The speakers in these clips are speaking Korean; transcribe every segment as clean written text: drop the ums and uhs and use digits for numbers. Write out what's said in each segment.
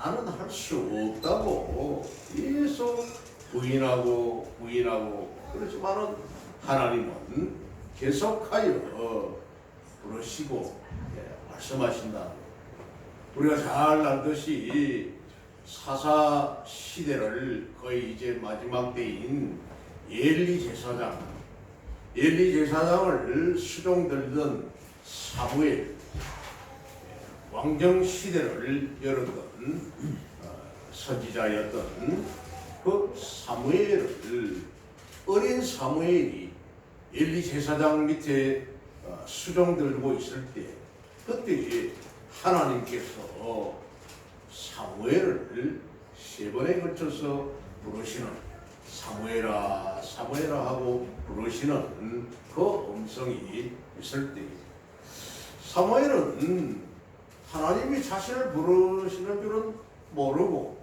나는 할 수 없다고 계속 부인하고 그렇지만은 하나님은 계속하여 부르시고 말씀하신다. 우리가 잘 알듯이 사사 시대를 거의 이제 마지막 때인 엘리 제사장을 수종들던 사무엘, 왕정 시대를 열었던 선지자였던 그 사무엘을, 어린 사무엘이 엘리 제사장 밑에 수종들고 있을 때, 그때 하나님께서 사무엘을 3번에 걸쳐서 부르시는, 사무엘아 사무엘아 하고 부르시는 그 음성이 있을 때, 사무엘은 하나님이 자신을 부르시는 줄은 모르고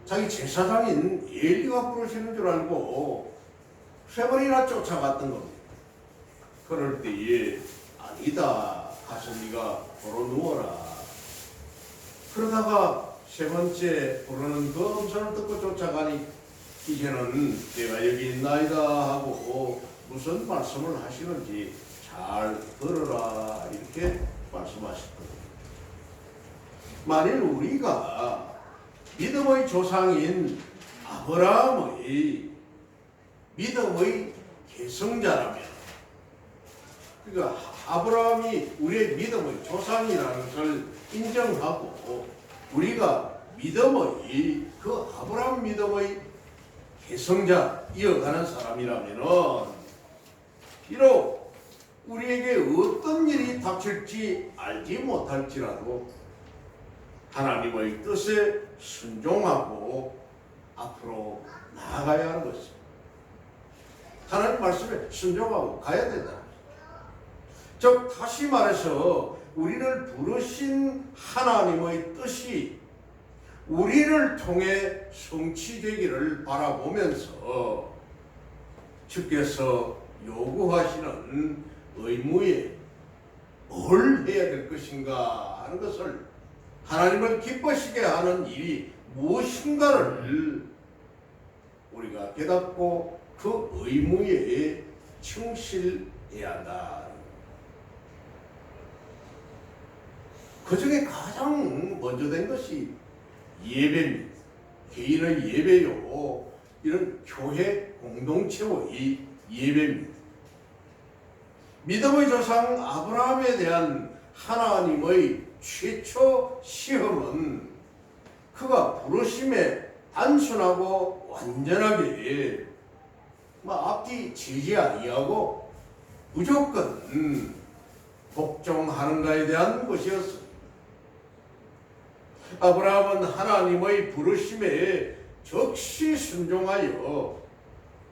자기 제사장인 엘리가 부르시는 줄 알고 3번이나 쫓아갔던 겁니다. 그럴 때에 아니다, 가서 네가 걸어 누워라. 그러다가 3번째 부르는 그 음성을 듣고 쫓아가니 이제는 내가 여기 있나이다 하고 무슨 말씀을 하시는지 잘 들으라, 이렇게 말씀하셨거든요. 만일 우리가 믿음의 조상인 아브라함의 믿음의 계승자라면, 그러니까 아브라함이 우리의 믿음의 조상이라는 것을 인정하고 우리가 믿음의, 그 아브라함 믿음의 계승자 이어가는 사람이라면은, 비록 우리에게 어떤 일이 닥칠지 알지 못할지라도 하나님의 뜻에 순종하고 앞으로 나아가야 하는 것입니다. 하나님 말씀에 순종하고 가야 된다. 즉 다시 말해서 우리를 부르신 하나님의 뜻이 우리를 통해 성취되기를 바라보면서 주께서 요구하시는 의무에 뭘 해야 될 것인가 하는 것을, 하나님을 기쁘시게 하는 일이 무엇인가를 우리가 깨닫고 그 의무에 충실해야 한다. 그 중에 가장 먼저 된 것이 예배입니다. 개인의 예배요, 이런 교회 공동체의 예배입니다. 믿음의 조상 아브라함에 대한 하나님의 최초 시험은 그가 부르심에 단순하고 완전하게 앞뒤 지지 아니하고 무조건 복종하는가에 대한 것이었습니다. 아브라함은 하나님의 부르심에 즉시 순종하여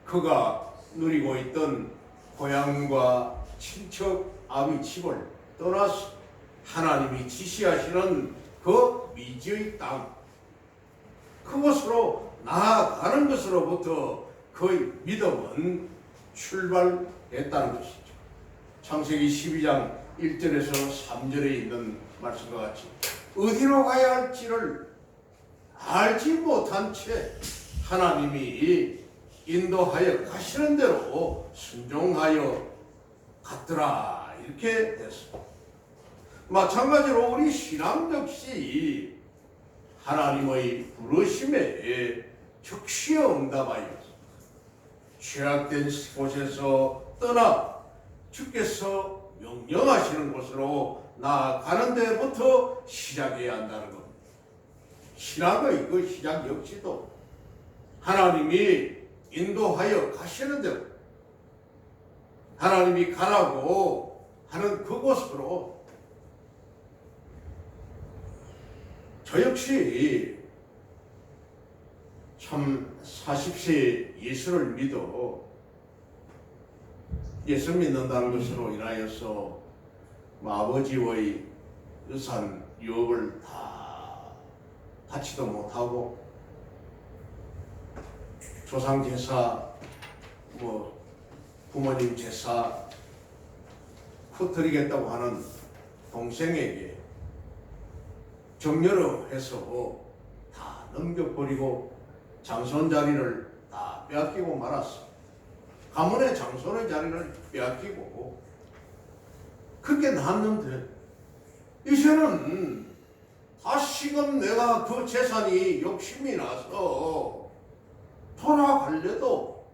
그가 누리고 있던 고향과 친척 아비 집을 떠나서 하나님이 지시하시는 그 미지의 땅, 그곳으로 나아가는 것으로부터 그의 믿음은 출발했다는 것이죠. 창세기 12장 1절에서 3절에 있는 말씀과 같이 어디로 가야 할지를 알지 못한 채 하나님이 인도하여 가시는 대로 순종하여 갔더라, 이렇게 됐습니다. 마찬가지로 우리 신앙 역시 하나님의 부르심에 즉시 응답하여 죄악된 곳에서 떠나 주께서 명령하시는 곳으로 나아가는 데부터 시작해야 한다는 겁니다. 신앙의 그 시작 역시도 하나님이 인도하여 가시는 대로, 하나님이 가라고 하는 그곳으로, 저 역시 참 40세 예수를 믿어 예수 믿는다는 것으로 인하여서 아버지의 유산 유업을 다 받지도 못하고 조상 제사, 부모님 제사 흩어리겠다고 하는 동생에게 정렬을 해서 다 넘겨버리고 장손 자리를 다 빼앗기고 말았어. 가문의 장손의 자리를 빼앗기고 그렇게 놨는데 이제는 다시금 내가 그 재산이 욕심이 나서 돌아가려도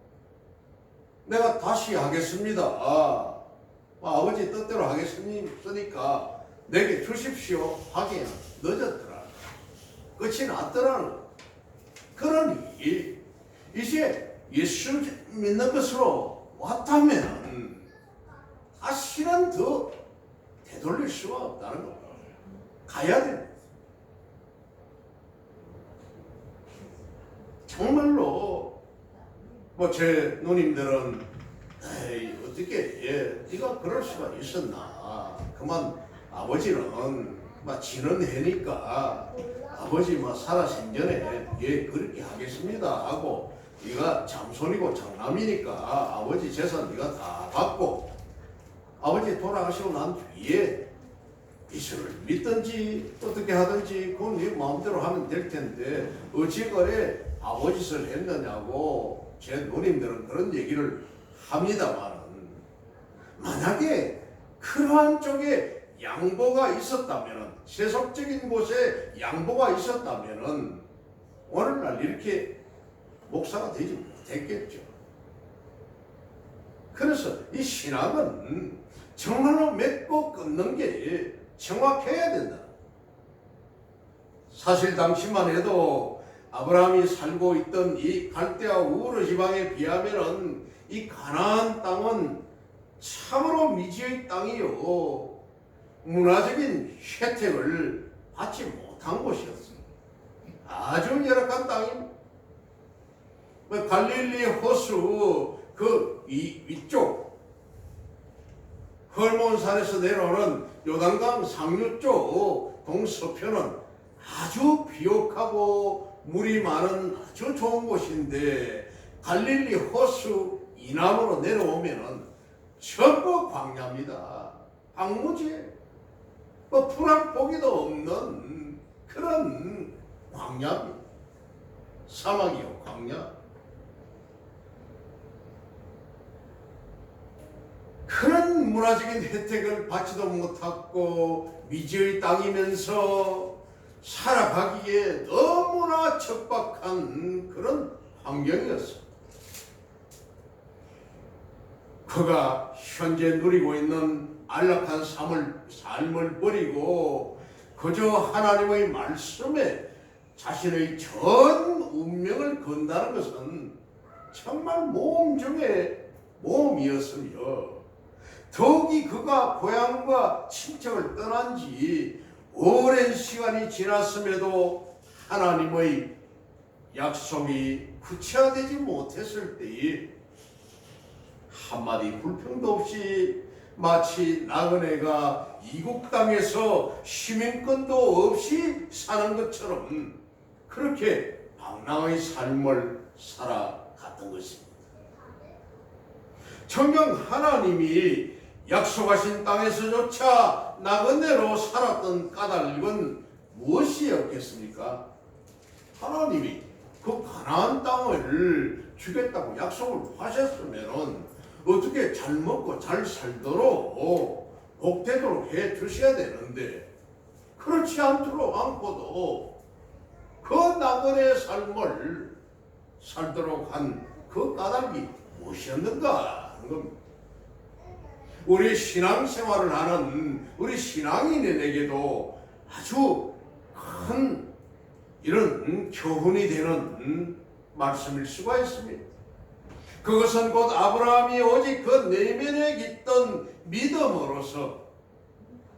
내가 다시 하겠습니다. 아버지 뜻대로 하겠으니까 내게 주십시오 하기에는 늦었더라. 끝이 났더라는 거야. 그러니 이제 예수 믿는 것으로 왔다면 다시는 더 되돌릴 수가 없다는 거야. 가야 돼. 정말로 뭐 제 누님들은 에이 어떻게 네가 그럴 수가 있었나. 그만 아버지는 막 지는 해니까 아버지 막 살아생전에 그렇게 하겠습니다 하고 네가 장손이고 장남이니까 아버지 재산 네가 다 받고 아버지 돌아가시고 난 뒤에 예수를 믿든지 어떻게 하든지 그건 네 마음대로 하면 될 텐데 어찌 그래 아버지 짓을 했느냐고 제 누님들은 그런 얘기를 합니다만 만약에 그러한 쪽에 양보가 있었다면 세속적인 곳에 양보가 있었다면 오늘날 이렇게 목사가 되지 못했겠죠. 그래서 이 신학은 정말로 맺고 끊는 게 정확해야 된다. 사실 당시만 해도 아브라함이 살고 있던 이 갈대아 우르 지방에 비하면은 이 가나안 땅은 참으로 미지의 땅이요 문화적인 혜택을 받지 못한 곳이었습니다. 아주 열악한 땅입니다. 갈릴리 호수 그 위쪽 헐몬산에서 내려오는 요단강 상류 쪽 동서편은 아주 비옥하고 물이 많은 아주 좋은 곳인데 갈릴리 호수 이남으로 내려오면은 전부 광야입니다. 황무지 풀한 포기도 없는 그런 광야입니다. 사막이요 광야. 그런 문화적인 혜택을 받지도 못하고 미지의 땅이면서 살아가기에 너무나 척박한 그런 환경이었어. 그가 현재 누리고 있는 안락한 삶을 버리고 그저 하나님의 말씀에 자신의 전 운명을 건다는 것은 정말 모험 중에 모험이었으며 더욱이 그가 고향과 친척을 떠난 지 오랜 시간이 지났음에도 하나님의 약속이 구체화되지 못했을 때에 한마디 불평도 없이 마치 나그네가 이국 땅에서 시민권도 없이 사는 것처럼 그렇게 방랑의 삶을 살아갔던 것입니다. 정녕 하나님이 약속하신 땅에서조차 나그네로 살았던 까닭은 무엇이었겠습니까? 하나님이 그 가나안 땅을 주겠다고 약속을 하셨으면 어떻게 잘 먹고 잘 살도록 복되도록 해 주셔야 되는데 그렇지 않고도 그 나그네의 삶을 살도록 한 그 까닭이 무엇이었는가 하는 겁니다. 우리 신앙생활을 하는 우리 신앙인에게도 아주 큰 이런 교훈이 되는 말씀일 수가 있습니다. 그것은 곧 아브라함이 오직 그 내면에 있던 믿음으로서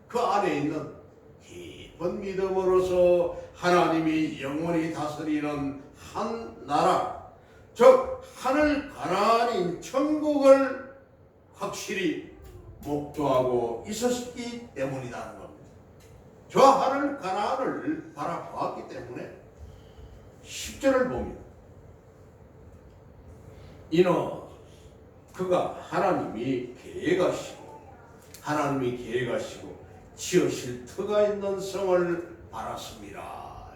그 안에 있는 깊은 믿음으로서 하나님이 영원히 다스리는 한 나라, 즉 하늘 가나안인 천국을 확실히 목도하고 있었기 때문이라는 겁니다. 저 하늘 가나안을 바라보았기 때문에 10절을 봅니다. 이는 그가 하나님이 계획하시고 지으실 터가 있는 성을 바랐습니다.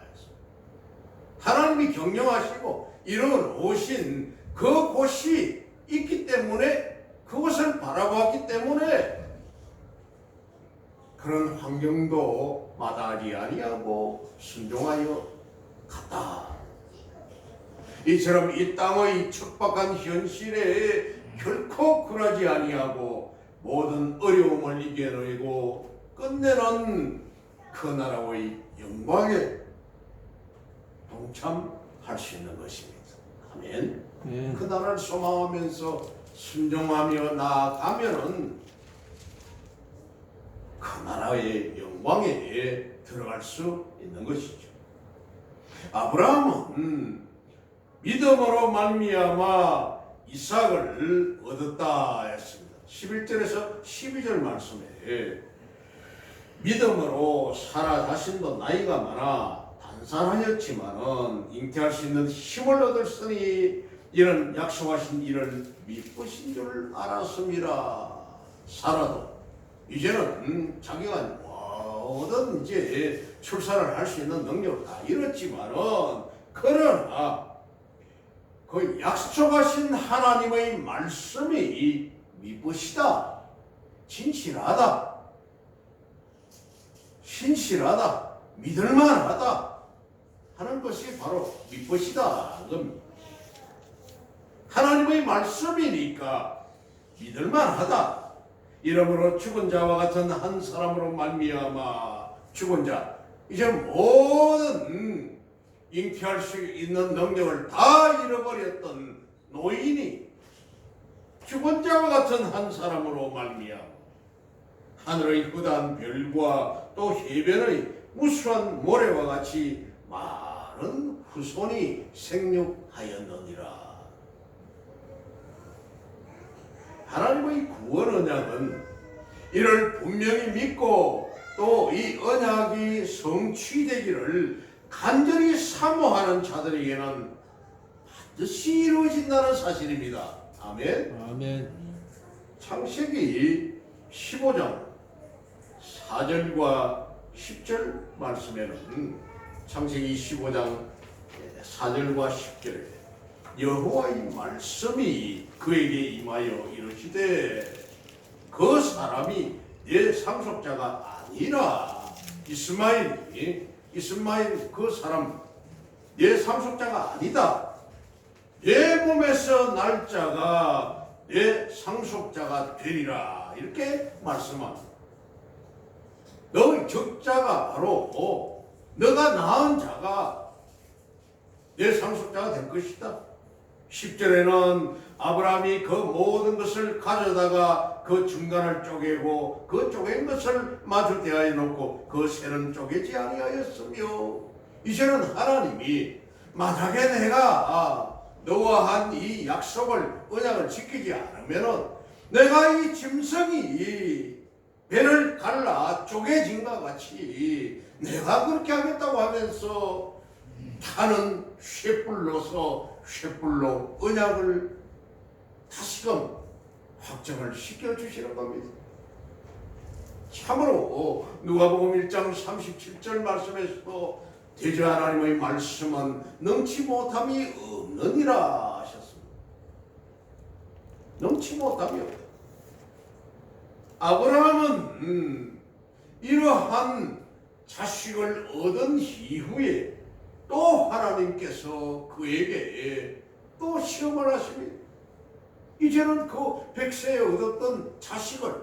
하나님이 경영하시고 이루어 오신 그 곳이 있기 때문에, 그것을 바라보았기 때문에 그런 환경도 마다하지 아니하고 순종하여 갔다. 이처럼 이 땅의 척박한 현실에 결코 굴하지 아니하고 모든 어려움을 이겨내고 끝내는 그 나라의 영광에 동참할 수 있는 것입니다. 아멘. 그 나라를 소망하면서 순종하며 나아가면은 그 나라의 영광에 들어갈 수 있는 것이죠. 아브라함은 믿음으로 말미암아 이삭을 얻었다 했습니다. 11절에서 12절 말씀에 믿음으로 사라 자신도 나이가 많아 단산하였지만은 잉태할 수 있는 힘을 얻었으니 이런 약속하신 일을 미쁘신 줄 알았습니다. 사라도 이제는 자기가 모든 이제 출산을 할 수 있는 능력을 다 잃었지만은, 그러나 그 약속하신 하나님의 말씀이 미쁘시다, 진실하다, 신실하다, 믿을만하다 하는 것이 바로 미쁘시다. 하나님의 말씀이니까 믿을만하다. 이러므로 죽은 자와 같은 한 사람으로 말미암아 죽은 자, 이제 모든 잉태할 수 있는 능력을 다 잃어버렸던 노인이 죽은 자와 같은 한 사람으로 말미암아 하늘의 흐단 별과 또 해변의 무수한 모래와 같이 많은 후손이 생육하였느니라. 하나님의 구원 언약은 이를 분명히 믿고 또 이 언약이 성취되기를 간절히 사모하는 자들에게는 반드시 이루어진다는 사실입니다. 아멘. 아멘. 창세기 15장 4절과 10절 말씀에는, 창세기 15장 4절과 10절에 여호와의 말씀이 그에게 임하여 이르시되 그 사람이 내 상속자가 아니라 이스마엘 그 사람 내 상속자가 아니다. 내 몸에서 날 자가 내 상속자가 되리라. 이렇게 말씀합니다. 너의 적자가 바로 너가 낳은 자가 내 상속자가 될 것이다. 10절에는 아브라함이 그 모든 것을 가져다가 그 중간을 쪼개고 그 쪼갠 것을 마주 대하여 놓고 그 새는 쪼개지 아니하였으며, 이제는 하나님이 만약에 내가 너와 한 이 약속을 언약을 지키지 않으면 내가 이 짐승이 배를 갈라 쪼개진 것 같이 내가 그렇게 하겠다고 하면서 타는 횃불로 언약을 다시금 확정을 시켜주시는 겁니다. 참으로 누가복음 1장 37절 말씀에서도 대저 하나님의 말씀은 능치 못함이 없느니라 하셨습니다. 능치 못함이 없다. 아브라함은 이러한 자식을 얻은 이후에 또 하나님께서 그에게 또 시험을 하십니다. 이제는 그 100세에 얻었던 자식을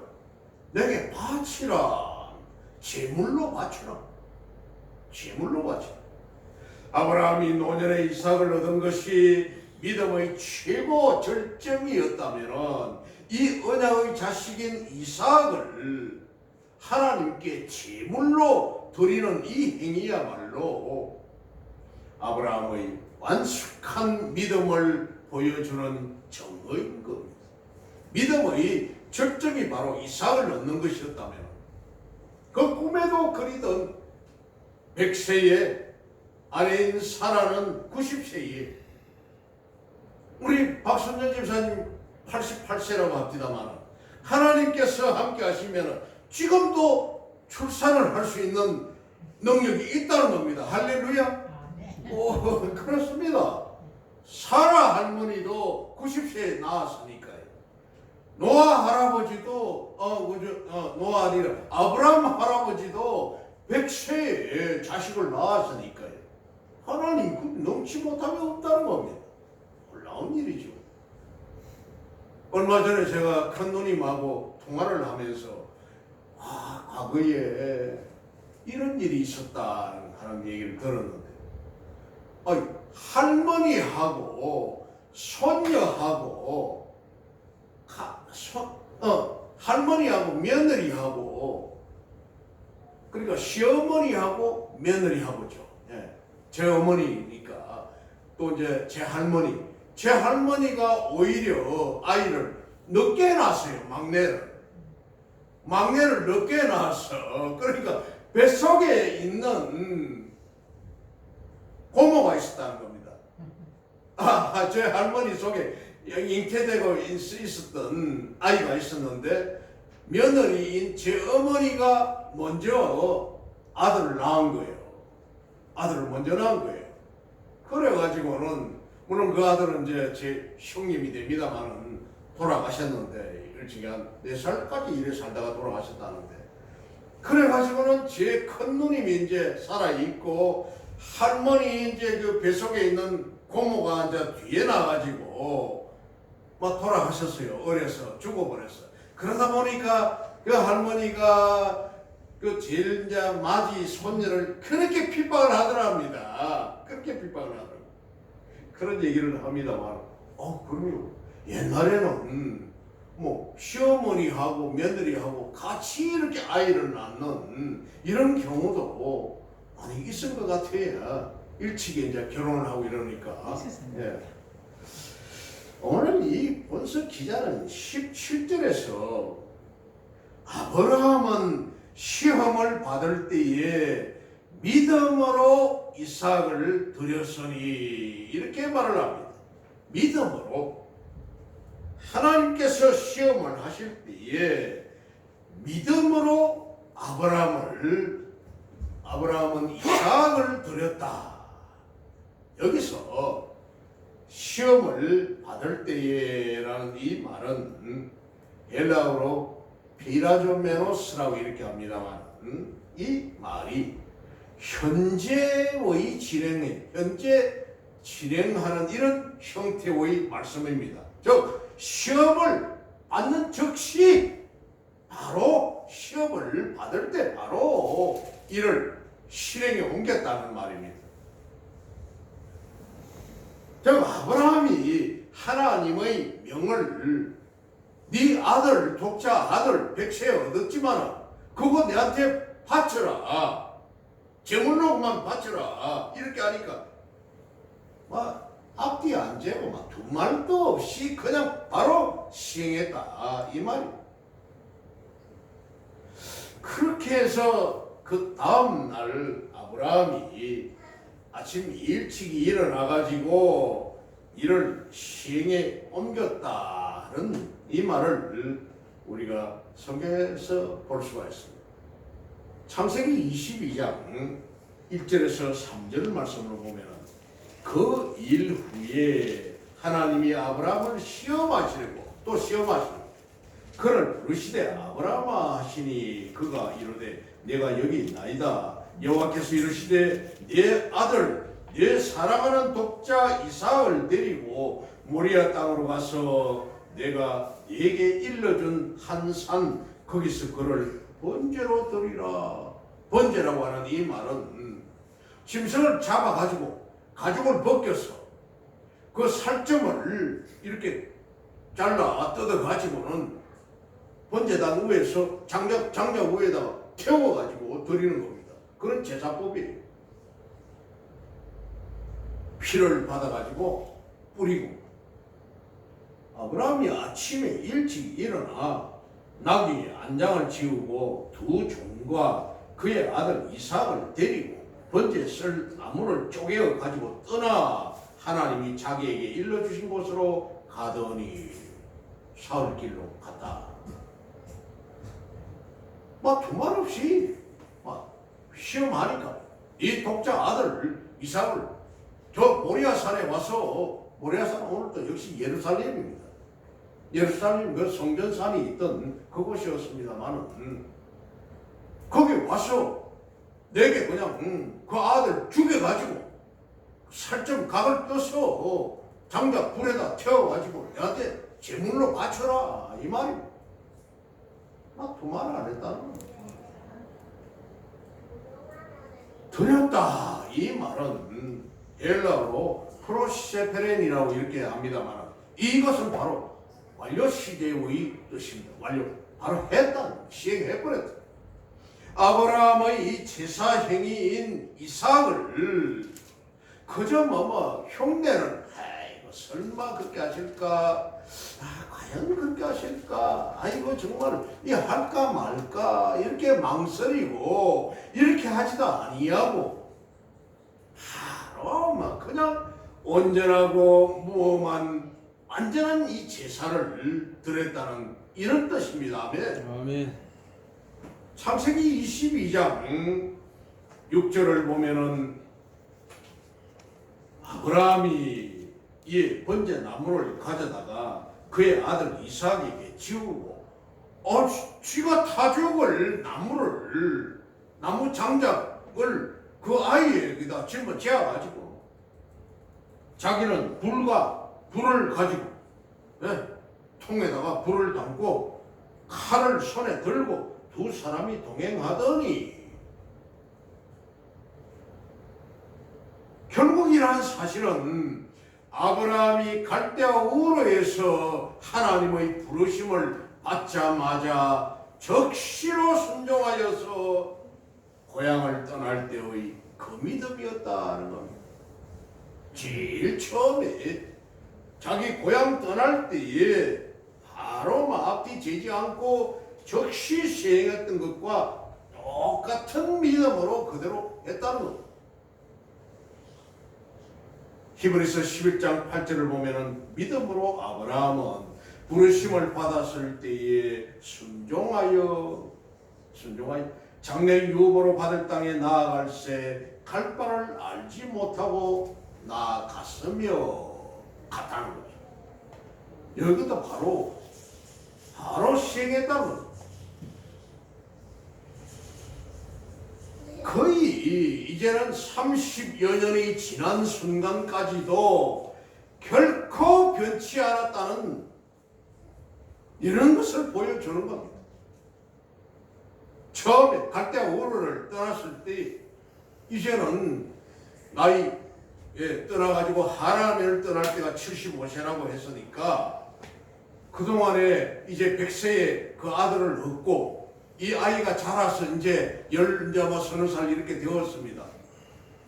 내게 바치라. 제물로 바치라. 아브라함이 노년에 이삭을 얻은 것이 믿음의 최고 절정이었다면 이 언약의 자식인 이삭을 하나님께 제물로 드리는 이 행위야말로 아브라함의 완숙한 믿음을 보여주는 증거인 겁니다. 믿음의 절정이 바로 이삭을 얻는 것이었다면 그 꿈에도 그리던 100세의 아내인 사라는 90세에 우리 박선전 집사님 88세라고 합니다만 하나님께서 함께 하시면 지금도 출산을 할 수 있는 능력이 있다는 겁니다. 할렐루야. 아, 네. 그렇습니다. 사라 할머니도 90세에 낳았으니까요. 노아 할아버지도 노아 아니라 아브라함 할아버지도 100세에 자식을 낳았으니까요. 하나님 그 넘치 못함이 없다는 겁니다. 놀라운 일이죠. 얼마 전에 제가 큰 누님하고 통화를 하면서 과거에 이런 일이 있었다는 얘기를 들었는데 할머니하고 손녀하고 할머니하고 며느리하고 그러니까 시어머니하고 며느리하고죠. 예. 제 어머니니까 또 이제 제 할머니가 오히려 아이를 늦게 낳았어요. 막내를 늦게 낳았어. 그러니까 뱃속에 있는 고모가 있었다는 겁니다. 제 할머니 속에 잉태되고 있었던 아이가 있었는데 며느리인 제 어머니가 먼저 아들을 낳은 거예요. 아들을 먼저 낳은 거예요. 그래가지고는 물론 그 아들은 이제 제 형님이 됩니다만은 돌아가셨는데 일찍이 한 4살까지 이래 살다가 돌아가셨다는데 그래가지고는 제 큰 누님이 이제 살아있고 할머니 이제 그 뱃속에 있는 고모가 이제 뒤에 나가지고 막 돌아가셨어요. 어려서 죽어버렸어. 그러다 보니까 그 할머니가 그 제일 이제 맞이 손녀를 그렇게 핍박을 하더랍니다. 그렇게 핍박을 하더라고요. 그런 얘기를 합니다만, 그럼요. 옛날에는 뭐 시어머니하고 며느리하고 같이 이렇게 아이를 낳는 이런 경우도 많이 있을 것 같아요. 일찍이 이제 결혼을 하고 이러니까. 예. 오늘 이 본서 기자는 17절에서 아브라함은 시험을 받을 때에 믿음으로 이삭을 드렸으니 이렇게 말을 합니다. 믿음으로 하나님께서 시험을 하실 때에 믿음으로 아브라함은 이삭을 드렸다. 여기서 시험을 받을 때에라는 이 말은 헬라어로 피라조메노스라고 이렇게 합니다만 이 말이 현재 진행하는 이런 형태의 말씀입니다. 즉 시험을 받는 즉시 바로 시험을 받을 때 바로 이를 실행에 옮겼다는 말입니다. 즉 아브라함이 하나님의 명을 네 아들 독자 아들 100세 얻었지만 그거 내한테 바쳐라. 제물로만 바쳐라. 이렇게 하니까 막 앞뒤 안 재고 막 두 말도 없이 그냥 바로 시행했다. 이 말이에요. 그렇게 해서 그 다음날 아브라함이 아침 일찍 일어나가지고 이를 시행에 옮겼다는 이 말을 우리가 성경에서 볼 수가 있습니다. 창세기 22장 1절에서 3절 말씀으로 보면 그 일 후에 하나님이 아브라함을 시험하시려고 또 시험하시려고 그를 부르시되 아브라함아 하시니 그가 이르되 내가 여기 있나이다. 여호와께서 이르시되 내 아들 내 사랑하는 독자 이삭을 데리고 모리아 땅으로 가서 내가 네게 일러준 한 산 거기서 그를 번제로 드리라. 번제라고 하는 이 말은 짐승을 잡아가지고 가죽을 벗겨서 그 살점을 이렇게 잘라 뜯어가지고는 번제단 위에서 장작 위에다가 태워가지고 드리는 겁니다. 그런 제사법이에요. 피를 받아가지고 뿌리고 아브라함이 아침에 일찍 일어나 나귀 안장을 지우고 두 종과 그의 아들 이삭을 데리고 번제 쓸 나무를 쪼개어 가지고 떠나 하나님이 자기에게 일러주신 곳으로 가더니 사흘길로 갔다. 막 두말 없이 막 시험하니까 이 독자 아들 이삭을 저 모리아산에 와서, 모리아산 오늘도 역시 예루살렘입니다. 예루살렘 그 성전산이 있던 그곳이었습니다만은 거기 와서 내게 그냥 그 아들 죽여가지고 살점 각을 떠서 장작 불에다 태워가지고 내한테 제물로 바쳐라 이 말입니다. 막 두 말을 안 했다는 거예요. 드렸다 이 말은 헬라어로 프로세페렌이라고 이렇게 합니다만 이것은 바로 완료 시제의 뜻입니다. 완료 바로 했다 시행해버렸다. 아브라함의 이 제사 행위인 이삭을 그저 흉내는 아이고 설마 그렇게 하실까, 과연 그렇게 하실까, 아이고 정말 이 할까 말까 이렇게 망설이고 이렇게 하지도 아니하고 바로 그냥 온전하고 무엄한 완전한 이 제사를 드렸다는 이런 뜻입니다. 아멘. 아멘. 창세기 22장 6절을 보면은 아브라함이 이 번제 나무를 가져다가 그의 아들 이삭에게 지우고 쥐가 타 죽을 나무 장작을 그 아이에게다 집어재어가지고 자기는 불을 가지고 통에다가 불을 담고 칼을 손에 들고 두 사람이 동행하더니 결국 이러한 사실은 아브라함이 갈대아 우르에서 하나님의 부르심을 받자마자 적시로 순종하여서 고향을 떠날 때의 그 믿음이었다는 겁니다. 제일 처음에 자기 고향 떠날 때에 바로 앞뒤 재지 않고 적시 시행했던 것과 똑같은 믿음으로 그대로 했다는 것. 히브리서 11장 8절을 보면은 믿음으로 아브라함은 부르심을 받았을 때에 순종하여 장래 유업으로 받을 땅에 나아갈새 갈 바를 알지 못하고 나아갔으며 같다는 거죠. 여기도 바로 시행했다는 거죠. 거의 이제는 30여 년이 지난 순간까지도 결코 변치 않았다는 이런 것을 보여주는 겁니다. 처음에 갈대아 우르를 떠났을 때 이제는 나이 떠나가지고 하란을 떠날 때가 75세라고 했으니까 그동안에 이제 100세의 그 아들을 얻고 이 아이가 자라서 이제 서너 살 이렇게 되었습니다.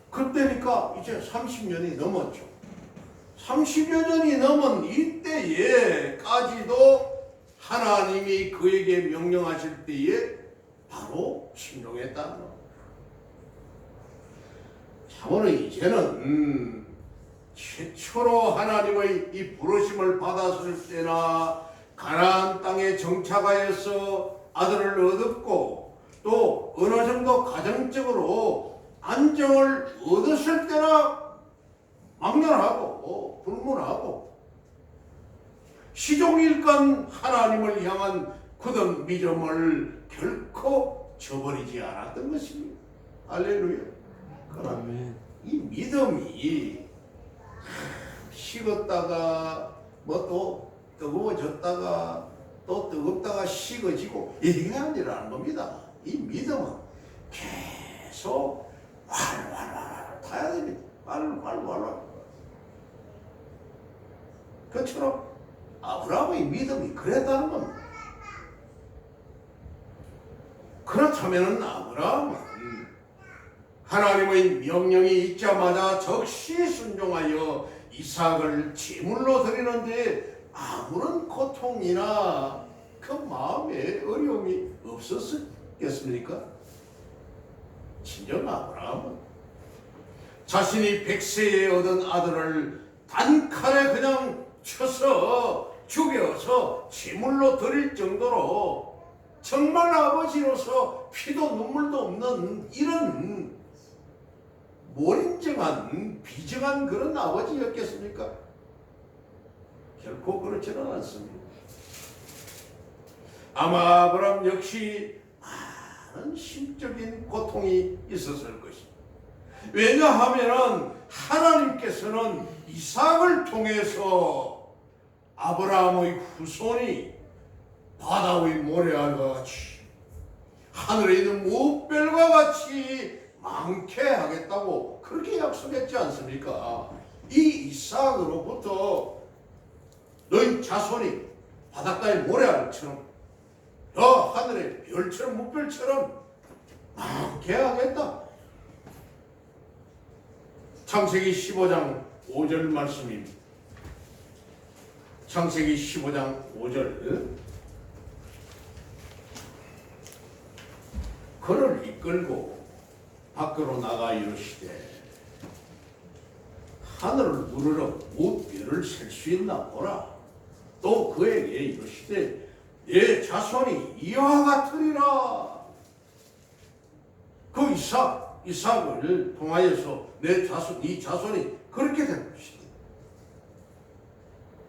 그때니까 이제 30년이 넘었죠. 30여 년이 넘은 이때에까지도 하나님이 그에게 명령하실 때에 바로 순종했다는 것. 참으로 이제는 최초로 하나님의 이 부르심을 받았을 때나 가나안 땅에 정착하여서 아들을 얻었고 또 어느 정도 가정적으로 안정을 얻었을 때나 막론하고 불문하고 시종일관 하나님을 향한 굳은 믿음을 결코 저버리지 않았던 것입니다. 할렐루야. 그러나 이 믿음이 식었다가 또 뜨거워졌다가 또 뜨겁다가 식어지고 이게 아니라는 겁니다. 이 믿음은 계속 활활활 타야 됩니다. 활활활. 그처럼 아브라함의 믿음이 그랬다는 겁니다. 그렇다면 아브라함은 하나님의 명령이 있자마자 적시 순종하여 이삭을 제물로 드리는데 아무런 고통이나 그 마음에 어려움이 없었겠습니까? 진정 아브라함은 자신이 100세에 얻은 아들을 단칼에 그냥 쳐서 죽여서 제물로 드릴 정도로 정말 아버지로서 피도 눈물도 없는 이런 몰인정한 비정한 그런 아버지였겠습니까? 결코 그렇지는 않습니다. 아마 아브람 역시 많은 심적인 고통이 있었을 것입니다. 왜냐하면 하나님께서는 이삭을 통해서 아브라함의 후손이 바다 위 모래알과 같이 하늘에 있는 무별과 같이 많게 하겠다고 그렇게 약속했지 않습니까? 이 이삭으로부터 너희 자손이 바닷가의 모래알처럼 저 하늘의 별처럼 무별처럼 많게 하겠다. 창세기 15장 5절 말씀입니다. 창세기 15장 5절. 그를 이끌고 밖으로 나가 이르시되 하늘을 누르러 무별을 셀 수 있나 보라. 또 그에게 이르시되 내 자손이 이와 같으리라. 그 이삭을 통하여서 네 자손이 그렇게 된 것이다.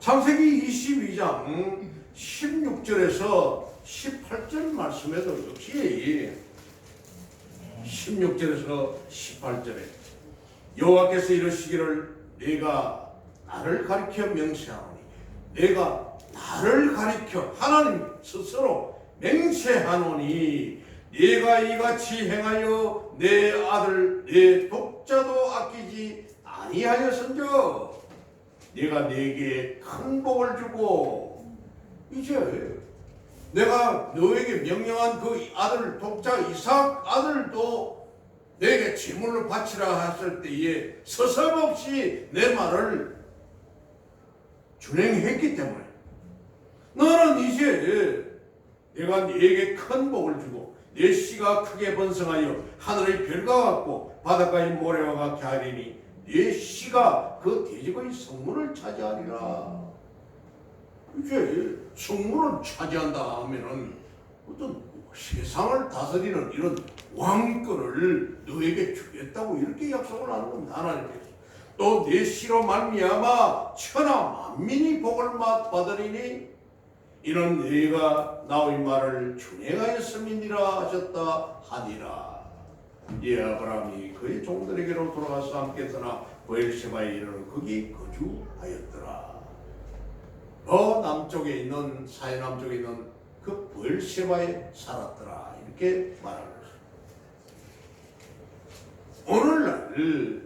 창세기 22장 16절에서 18절 말씀에도 역시 16절에서 18절에 여호와께서 이르시기를 내가 나를 가리켜 명세하노니 내가 나를 가리켜 하나님 스스로 맹세하노니 네가 이같이 행하여 내 아들 내 독자도 아끼지 아니하였은즉 네가 내게 큰 복을 주고 이제 내가 너에게 명령한 그 아들 독자 이삭 아들도 내게 제물로 바치라 했을 때에 서슴없이 내 말을 준행했기 때문에 너는 이제 내가 네게 큰 복을 주고 내 씨가 크게 번성하여 하늘의 별과 같고 바닷가의 모래와 같게 하리니 내 씨가 그 대적의 성문을 차지하리라. 이제 성문을 차지한다 하면은 어떤 세상을 다스리는 이런 왕권을 너에게 주겠다고 이렇게 약속을 하는 겁니다. 하나님께서. 또 내 씨로 말미암아 천하 만민이 복을 받으리니 이는 네가 나의 말을 준행하였음이니라 하셨다 하니라. 이 아브라함이 그의 종들에게로 돌아가서 함께 떠나 브엘세바에 이르러 거기 거주하였더라. 더 남쪽에 있는 사해남쪽에 있는 그 브엘세바에 살았더라. 이렇게 말하고 있습니다. 오늘날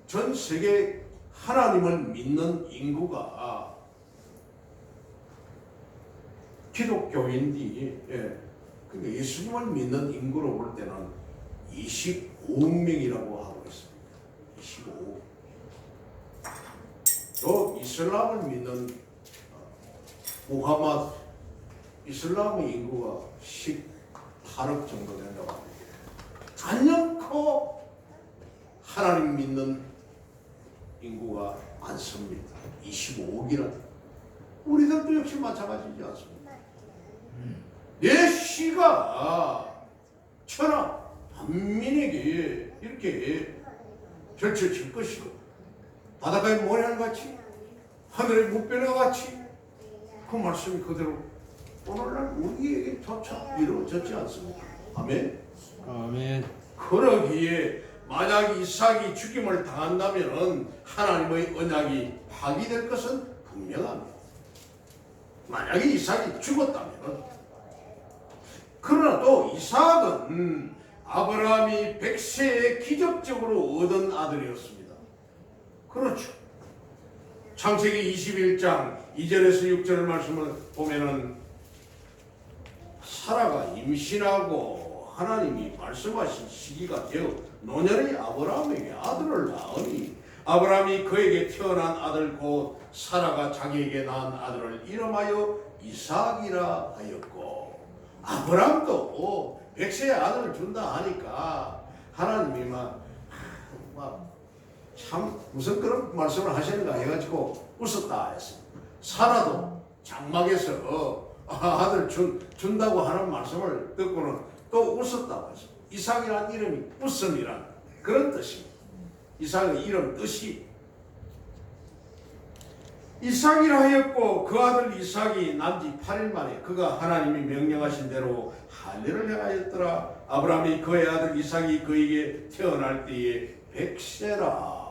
전 세계 하나님을 믿는 인구가 기독교인이 그러니까 예수님을 믿는 인구로 볼 때는 25억 명이라고 하고 있습니다. 25억. 또 이슬람을 믿는 무하마드 이슬람의 인구가 18억 정도 된다고 합니다. 단연코 하나님 믿는 인구가 많습니다. 25억이나. 우리들도 역시 마찬가지지 않습니까? 내 씨가 천하 만민에게 이렇게 펼쳐질 것이고 바닷가의 모래알 같이 하늘의 무별과 같이 그 말씀이 그대로 오늘날 우리에게 조차 이루어졌지 않습니까? 아멘. 아멘. 그러기에 만약 이삭이 죽임을 당한다면 하나님의 언약이 파기될 것은 분명합니다. 만약에 이삭이 죽었다면. 그러나 또 이삭은 아브라함이 100세에 기적적으로 얻은 아들이었습니다. 그렇죠. 창세기 21장 2절에서 6절 말씀을 보면은 사라가 임신하고 하나님이 말씀하신 시기가 되어 노년의 아브라함에게 아들을 낳으니 아브라함이 그에게 태어난 아들 곧 사라가 자기에게 낳은 아들을 이름하여 이삭이라 하였고 아브라함도 100세에 아들을 준다 하니까 하나님이 참 무슨 그런 말씀을 하시는가 해가지고 웃었다 했습니다. 사라도 장막에서 아들 준다고 하는 말씀을 듣고는 또 웃었다고 하죠. 이삭이라는 이름이 웃음이란 그런 뜻입니다. 이삭의 이름 뜻이 이삭이라 하였고 그 아들 이삭이 난 지 8일 만에 그가 하나님이 명령하신 대로 할례를 행하였더라. 아브라함이 그의 아들 이삭이 그에게 태어날 때에 100세라.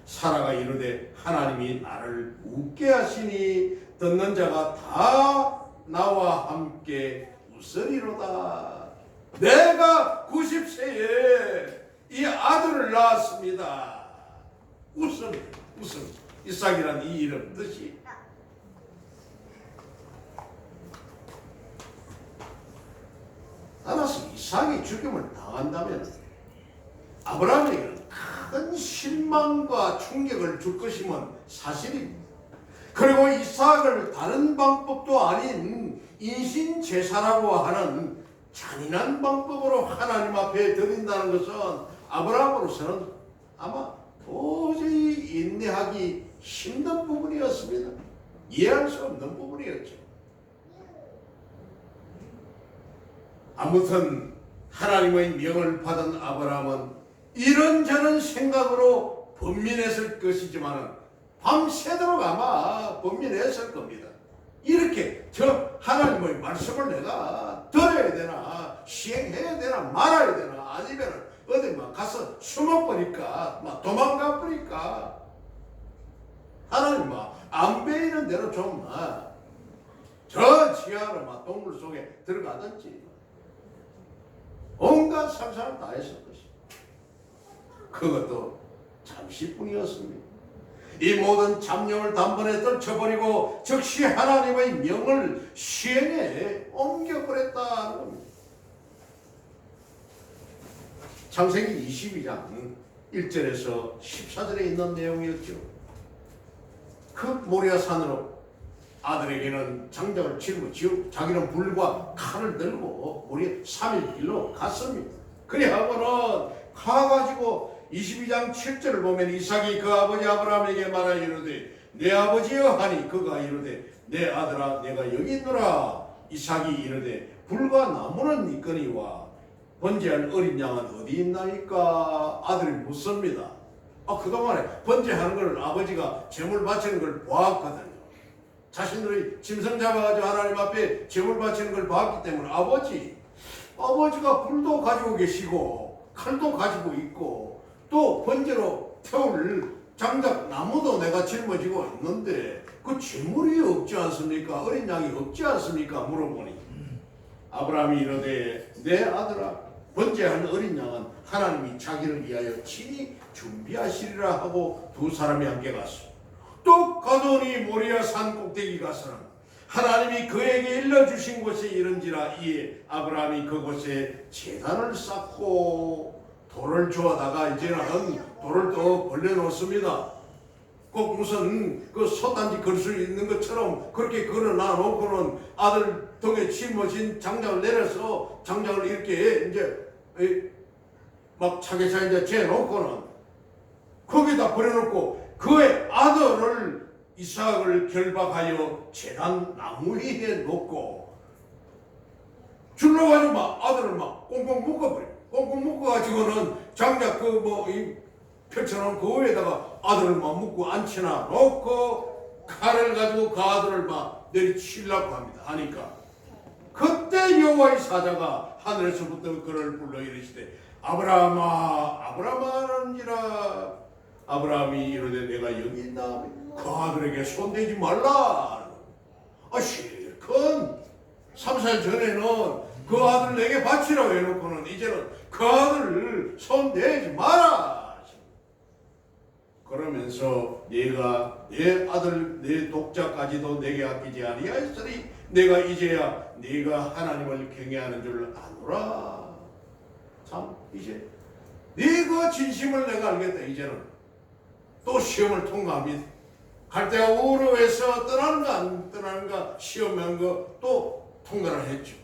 사라가 이르되 하나님이 나를 웃게 하시니 듣는 자가 다 나와 함께 웃으리로다. 내가 90세에 이 아들을 낳았습니다. 웃음. 이삭이란 이 이름 뜻이 따라서 이삭이 죽임을 당한다면 아브라함에게는 큰 실망과 충격을 줄 것임은 사실입니다. 그리고 이삭을 다른 방법도 아닌 인신제사라고 하는 잔인한 방법으로 하나님 앞에 드린다는 것은 아브라함으로서는 아마 도저히 인내하기 힘든 부분이었습니다. 이해할 수 없는 부분이었죠. 아무튼 하나님의 명을 받은 아브라함은 이런저런 생각으로 번민했을 것이지만 밤새도록 아마 번민했을 겁니다. 이렇게 저 하나님의 말씀을 내가 들어야 되나 시행해야 되나 말아야 되나 아니면 어디 막 가서 숨어버릴까 막 도망가 버릴까 하나님 막 안 베이는 대로 좀 저 지하로 막 동굴 속에 들어가든지 온갖 상상을 다 했을 것입니다. 그것도 잠시뿐이었습니다. 이 모든 잡념을 단번에 떨쳐버리고 즉시 하나님의 명을 시행에 옮겨버렸다는 겁니다. 창세기 22장 1절에서 14절에 있는 내용이었죠. 그 모리아 산으로 아들에게는 장작을 치르고 자기는 불과 칼을 들고 우리 3일 길로 갔습니다. 그래하고는 가가지고 22장 7절을 보면 이삭이 그 아버지 아브라함에게 말하여 이르되 내 아버지여 하니 그가 이르되 내 아들아 내가 여기 있노라. 이삭이 이르되 불과 나무는 있거니와 번제할 어린 양은 어디 있나이까. 아들이 묻습니다. 그동안에 번제하는 걸 아버지가 제물 바치는 걸 보았거든요. 자신들의 짐승 잡아가지고 하나님 앞에 제물 바치는 걸 봤기 때문에 아버지가 불도 가지고 계시고 칼도 가지고 있고 또 번제로 태울 장작 나무도 내가 짊어지고 있는데 그 제물이 없지 않습니까? 어린 양이 없지 않습니까? 물어보니 아브라함이 이르되 내 아들아 번제한 어린 양은 하나님이 자기를 위하여 친히 준비하시리라 하고 두 사람이 함께 갔어. 또 가더니 모리아 산 꼭대기 가서는 하나님이 그에게 일러주신 곳에 이른지라. 이에 아브라함이 그곳에 제단을 쌓고 돌을 주어다가 이제는 돌을 또 벌려놓습니다. 꼭 무슨 그 솥단지 걸 수 있는 것처럼 그렇게 걸어놔 놓고는 아들 등에 짊어진 장작을 내려서 장작을 이렇게 이제 막 차게차게 이제 재놓고는 거기다 버려놓고 그의 아들을 이삭을 결박하여 제단 나무 위에 놓고 줄러가지고 막 아들을 막 꽁꽁 묶어버려. 꽁꽁 묶어가지고는 장작 이 펼쳐놓은 그 위에다가 아들을 막 묶고 앉혀놔 놓고 칼을 가지고 그 아들을 막 내리치려고 합니다. 하니까 그때 여호와의 사자가 하늘에서부터 그를 불러 이르시되 아브라함아 아브라함아니라. 아브라함이 이르되 내가 여기 있나. 그 아들에게 손대지 말라. 실컷 3살 전에는 그 아들 내게 바치라고 해놓고는 이제는 그 아들을 손대지 마라. 그러면서 내가 내 아들 내 독자까지도 내게 아끼지 아니하였으니 내가 이제야 네가 하나님을 경외하는 줄 아노라. 참 이제 네가 진심을 내가 알겠다. 이제는 또 시험을 통과합니다. 갈대아 우르에서 떠나는가 안 떠나는가 시험한 거 또 통과를 했죠.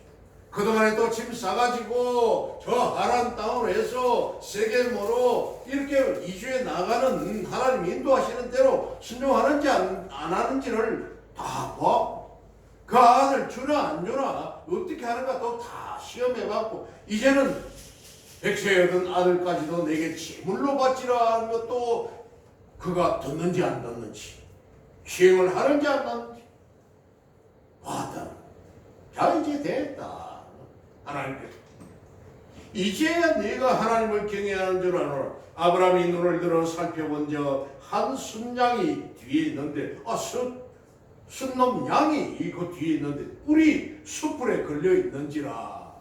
그동안에 또 짐 싸가지고 저 하란 땅으로 해서 세겜으로 이렇게 이주해 나가는 하나님 인도하시는 대로 순종하는지 안 하는지를 다 보았고 그 아들 주나 안 주나 어떻게 하는가 또 다 시험해봤고 이제는 백세에 얻은 아들까지도 내게 제물로 바치라 하는 것도 그가 듣는지 안 듣는지 시행을 하는지 안 하는지 봤다. 자 이제 됐다. 하나님께서 이제야 내가 하나님을 경외하는 줄 아노라. 아브라함이 눈을 들어 살펴본즉 한 순양이 뒤에 있는데 순놈 양이 그 뒤에 있는데 뿔이 숯불에 걸려 있는지라.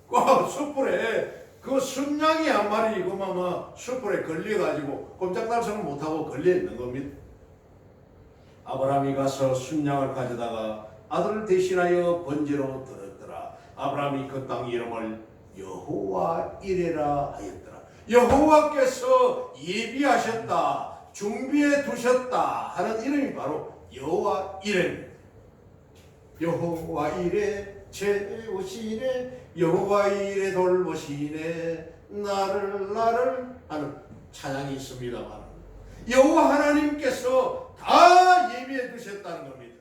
그 숯불에 그 순양이 한 마리 이거만 숯불에 걸려가지고 꼼짝달싹 못하고 걸려 있는 겁니다. 아브라함이 가서 순양을 가져다가 아들을 대신하여 번제로 드렸더라. 아브라함이 그 땅 이름을 여호와 이레라 하였더라. 여호와께서 예비하셨다, 준비해 두셨다 하는 이름이 바로 여호와 이레입니다. 여호와 이레 채우시네, 여호와 이레 돌보시네, 나를 하는 찬양이 있습니다만 여호와 하나님께서 다 예비해 두셨다는 겁니다.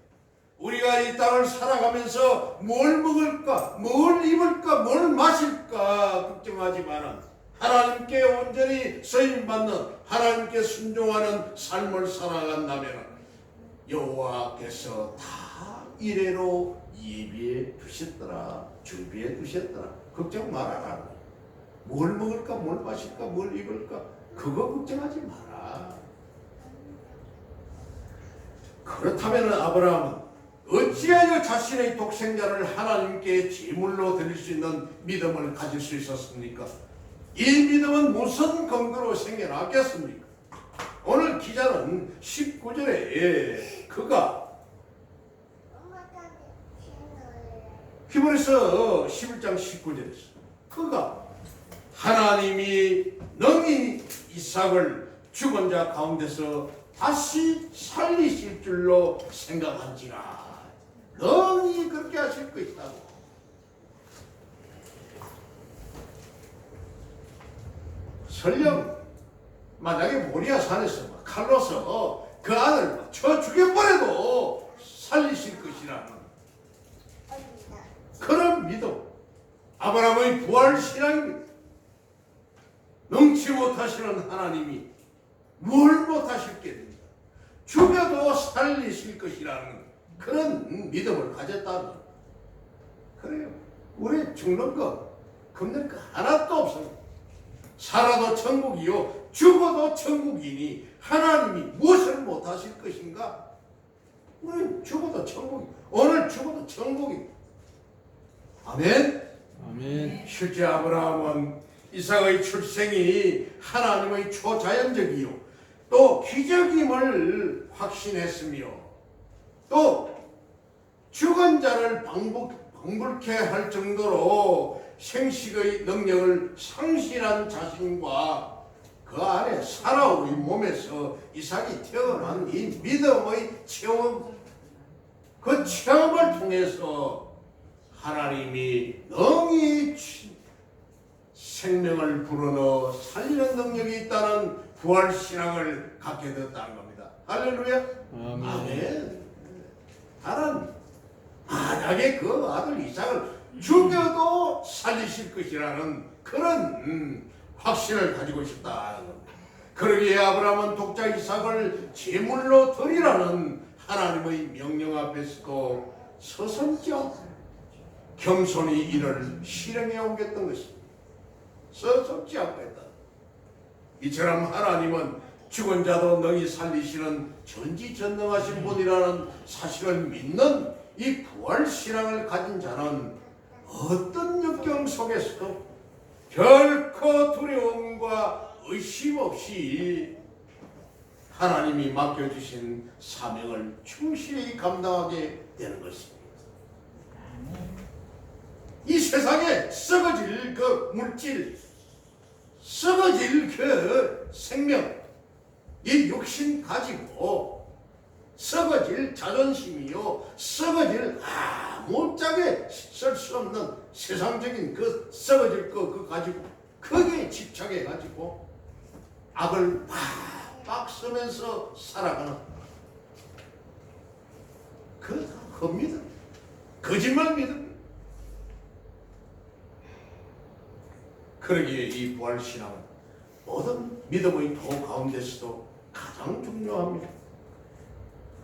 우리가 이 땅을 살아가면서 뭘 먹을까, 뭘 입을까, 뭘 마실까 걱정하지만 하나님께 온전히 쓰임받는, 하나님께 순종하는 삶을 살아간다면 여호와께서 다 이래로 예비해 두셨더라, 준비해 두셨더라. 걱정 말아라. 뭘 먹을까, 뭘 마실까, 뭘 입을까 그거 걱정하지 마라. 그렇다면 아브라함은 어찌하여 자신의 독생자를 하나님께 제물로 드릴 수 있는 믿음을 가질 수 있었습니까? 이 믿음은 무슨 근거로 생겨났겠습니까? 오늘 기자는 19절에 그가 히브리서 11장 19절에서 그가 하나님이 능히 이삭을 죽은 자 가운데서 다시 살리실 줄로 생각한지라. 능히 그렇게 하실 것이다고. 설령 만약에 모리아 산에서 칼로서 그 아들 쳐 죽여버려도 살리실 것이라는 그런 믿음, 아브라함의 부활 신앙입니다. 능치 못하시는 하나님이 뭘 못하실 게 죽여도 살리실 것이라는 그런 믿음을 가졌다면, 그래요. 우리 죽는 거 겁낼 거 하나도 없습니다. 살아도 천국이요 죽어도 천국이니 하나님이 무엇을 못하실 것인가? 우리 죽어도 천국이, 오늘 죽어도 천국입니다. 아멘. 아멘. 실제 아브라함은 이삭의 출생이 하나님의 초자연적이요 또 기적임을 확신했으며 또 죽은 자를 방불케 할 정도로 생식의 능력을 상실한 자신과 그 안에 사라의 몸에서 이삭이 태어난 이 믿음의 체험, 그 체험을 통해서 하나님이 능히 생명을 불어넣어 살리는 능력이 있다는 부활신앙을 갖게 되었다는 겁니다. 할렐루야. 아멘. 아멘. 다른 만약에 그 아들 이삭을 죽여도 살리실 것이라는 그런 확신을 가지고 있었다는 겁니다. 그러기에 아브라함은 독자 이삭을 제물로 드리라는 하나님의 명령 앞에서도 서슴지 않고 겸손히 이를 실행해 오겠던 것입니다. 서슴지 않고 했다. 이처럼 하나님은 죽은 자도 능히 살리시는 전지전능하신 분이라는 사실을 믿는 이 부활신앙을 가진 자는 어떤 역경 속에서도 결코 두려움과 의심 없이 하나님이 맡겨주신 사명을 충실히 감당하게 되는 것입니다. 이 세상에 썩어질 그 물질, 썩어질 그 생명, 이 육신 가지고 썩어질 자존심이요, 썩어질 아무짝에 쓸 수 없는 세상적인 그 썩어질 거 가지고 거기에 집착해 가지고 악을 팍팍 쓰면서 살아가는 그 겁니다. 거짓말 믿음. 그러기에 이 부활신앙은 모든 믿음의 도 가운데서도 가장 중요합니다.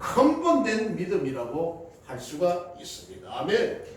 헌본된 믿음이라고 할 수가 있습니다. 아멘.